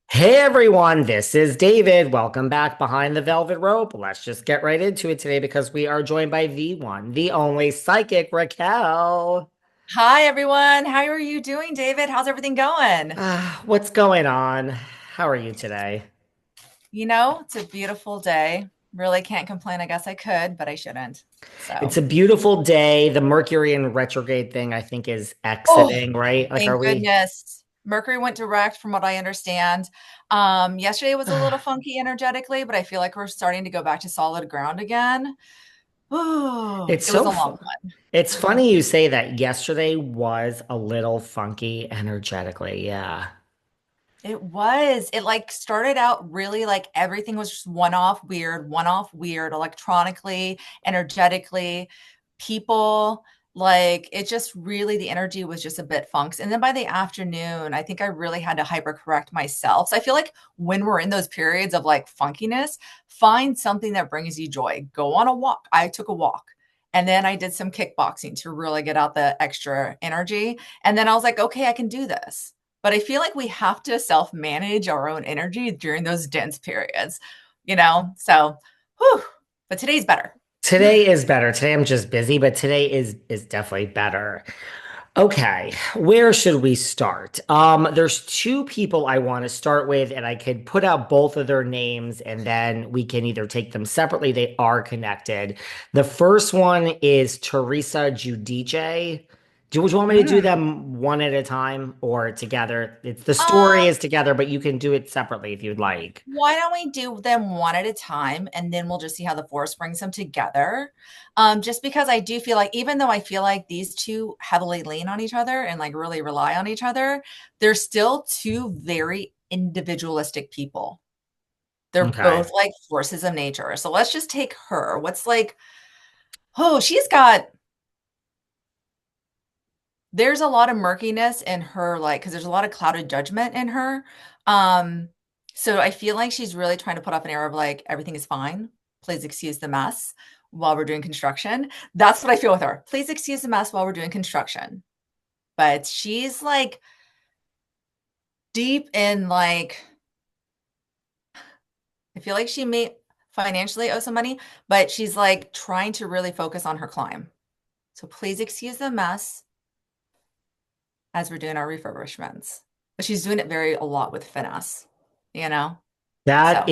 Hey everyone, this is David. Welcome back behind the velvet rope. Let's just get right into it today because we are joined by the one, the only psychic Raquel. Hi, everyone. How are you doing, David? How's everything going? What's going on? How are you today? It's a beautiful day. Really can't complain. I guess I could, but I shouldn't. It's So, a beautiful day. The Mercury in retrograde thing, I think, is oh, exiting, right? Like, are thank we? goodness. Mercury went direct from what I understand. Yesterday was a little funky energetically, but I feel like we're starting to go back to solid ground again. Oh, It's it was so a long fu- It's funny you say that. Yesterday was a little funky energetically. Yeah. It was. It like started out really like everything was just one off weird, electronically, energetically, people. Like it just really, the energy was just a bit funks. And then by the afternoon, I think I really had to hypercorrect myself. So I feel like when we're in those periods of like funkiness, find something that brings you joy. Go on a walk. I took a walk. And then I did some kickboxing to really get out the extra energy. And then I was like, okay, I can do this, but I feel like we have to self manage our own energy during those dense periods, you know? So, whew, but today's better. Today is better. Today I'm just busy, but today is definitely better. Okay, where should we start? There's two people I want to start with, and I could put out both of their names and then we can either take them separately. They are connected. The first one is Teresa Judice. Would you want me to do Mm. them one at a time or together? It's the story Um, is together, but you can do it separately if you'd like. why don't we do them one at a time and then we'll just see how the force brings them together? Just because I do feel like, even though I feel like these two heavily lean on each other and like really rely on each other, they're still two very individualistic people. They're Okay. both like forces of nature. So let's just take her. What's like, oh, she's got there's a lot of murkiness in her, like, because there's a lot of clouded judgment in her. Um, so I feel like she's really trying to put off an air of like everything is fine. Please excuse the mess while we're doing construction. That's what I feel with her. Please excuse the mess while we're doing construction. But she's like deep in like I feel like she may financially owe some money, but she's like trying to really focus on her climb. So please excuse the mess as we're doing our refurbishments. But she's doing it very a lot with finesse, you know? So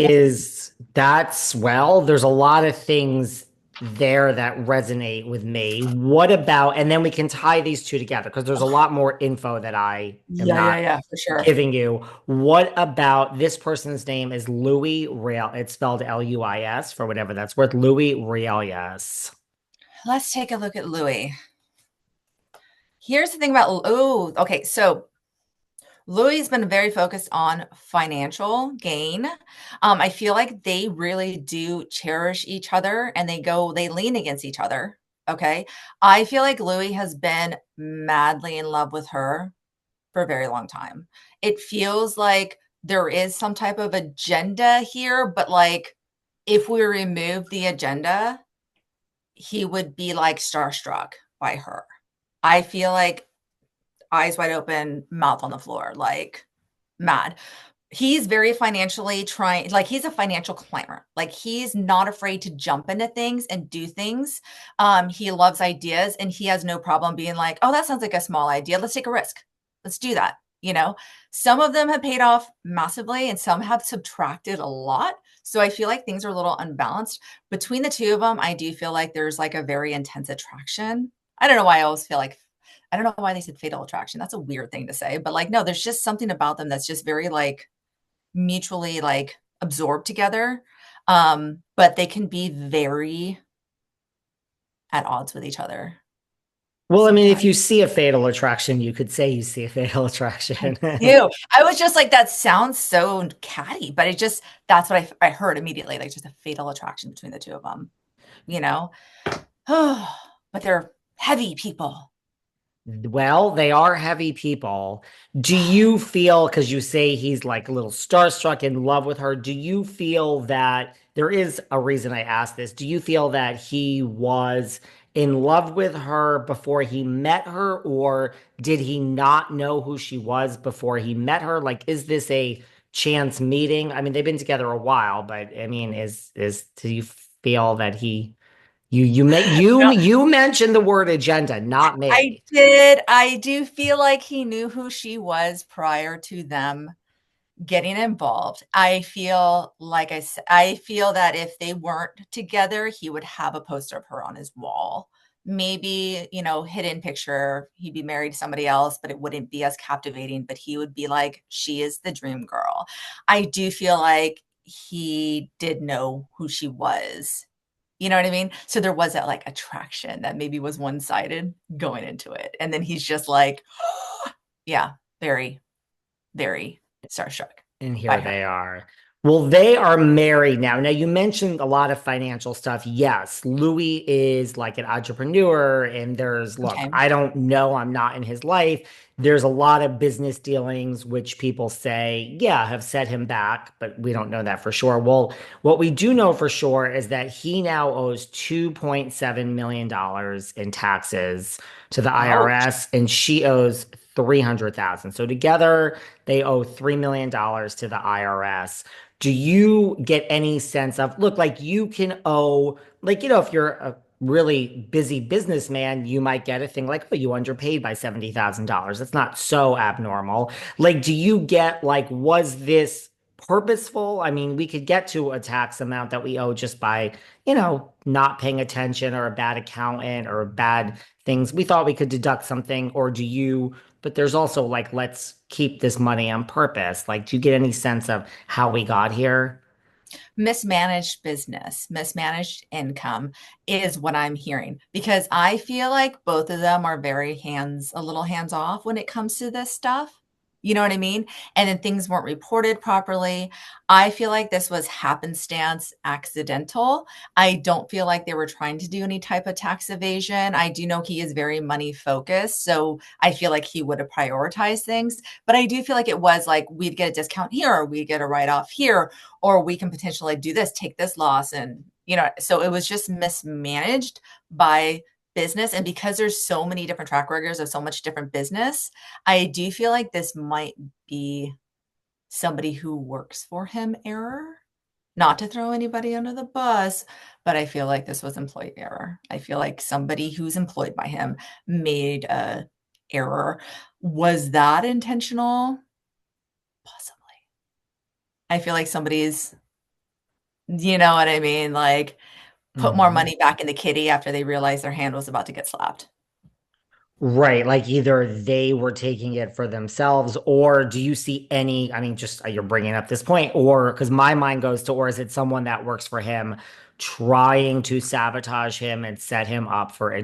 There's a lot of things there that resonate with me. What about, and then we can tie these two together because there's a lot more info that I am not yeah, for sure. giving you. What about this person's name is Louis Real? It's spelled Luis for whatever that's worth. Louis Realias. Let's take a look at Louie. Here's the thing about oh, okay. So Louis has been very focused on financial gain. I feel like they really do cherish each other and they lean against each other. Okay. I feel like Louis has been madly in love with her for a very long time. It feels like there is some type of agenda here, but like if we remove the agenda, he would be like starstruck by her. I feel like eyes wide open, mouth on the floor, like mad. He's very financially trying, like he's a financial climber. Like he's not afraid to jump into things and do things. He loves ideas and he has no problem being like, oh, that sounds like a small idea. Let's take a risk. Let's do that. You know, some of them have paid off massively and some have subtracted a lot. So I feel like things are a little unbalanced. Between the two of them, I do feel like there's like a very intense attraction. I don't know why I always feel like I don't know why they said fatal attraction. That's a weird thing to say, but like no, there's just something about them that's just very like mutually like absorbed together. But they can be very at odds with each other Well, I mean, if sometimes. you see a fatal attraction, you could say you see a fatal attraction. Ew. I was just like, that sounds so catty, but it just, that's what I heard immediately, like just a fatal attraction between the two of them, you know? But they're heavy people. Well, they are heavy people. Do you feel, because you say he's like a little starstruck in love with her, do you feel that there is a reason I asked this? Do you feel that he was in love with her before he met her, or did he not know who she was before he met her? Like, is this a chance meeting? I mean, they've been together a while, but I mean, do you feel that No, you mentioned the word agenda, not I me. did. I do feel like he knew who she was prior to them getting involved. I feel like I feel that if they weren't together, he would have a poster of her on his wall. Maybe, hidden picture, he'd be married to somebody else, but it wouldn't be as captivating. But he would be like, she is the dream girl. I do feel like he did know who she was. You know what I mean? So there was that like attraction that maybe was one sided going into it. And then he's just like, yeah, very, very starstruck And by here her. they are. Well, they are married now. Now, you mentioned a lot of financial stuff. Yes, Louis is like an entrepreneur, and look, Okay. I don't know, I'm not in his life. There's a lot of business dealings, which people say, yeah, have set him back, but we don't know that for sure. Well, what we do know for sure is that he now owes $2.7 million in taxes to the Ouch. IRS, and she owes 300,000. So together, they owe $3 million to the IRS. Do you get any sense of, look, like you can owe, like, if you're a really busy businessman, you might get a thing like, oh, you underpaid by $70,000. That's not so abnormal. Like, do you get, like, was this purposeful? I mean, we could get to a tax amount that we owe just by, not paying attention or a bad accountant or bad things. We thought we could deduct something, or but there's also like, let's keep this money on purpose. Like, do you get any sense of how we got here? Mismanaged business, mismanaged income is what I'm hearing because I feel like both of them are a little hands off when it comes to this stuff. You know what I mean? And then things weren't reported properly. I feel like this was happenstance, accidental. I don't feel like they were trying to do any type of tax evasion. I do know he is very money focused. So I feel like he would have prioritized things. But I do feel like it was like we'd get a discount here, or we'd get a write off here, or we can potentially do this, take this loss. And, so it was just mismanaged by business. And because there's so many different track records of so much different business, I do feel like this might be somebody who works for him error. Not to throw anybody under the bus, but I feel like this was employee error. I feel like somebody who's employed by him made a error. Was that intentional? Possibly. I feel like somebody's, you know what I mean? Like put more Mhm. money back in the kitty after they realized their hand was about to get slapped. Right. Like either they were taking it for themselves, or do you see any, I mean, just you're bringing up this point, or because my mind goes to, or is it someone that works for him trying to sabotage him and set him up for a